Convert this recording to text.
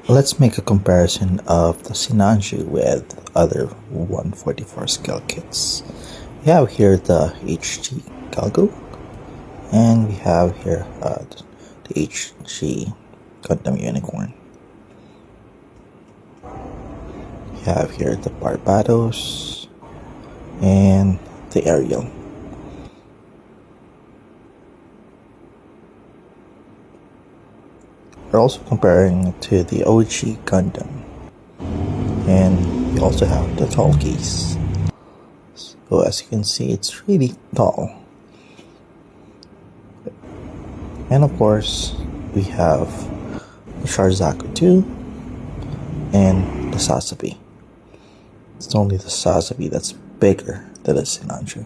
Let's make a comparison of the Sinanju with other 144 scale kits. We have here the HG Galgo, and we have here the HG Gundam Unicorn. We have here the Barbados and the Ariel. We're also comparing it to the OG Gundam, and we also have the tall case. So as you can see, it's really tall. And of course, we have the Sharzaku 2 and the Sasabi. It's only the Sasabi that's bigger than the Sinanju.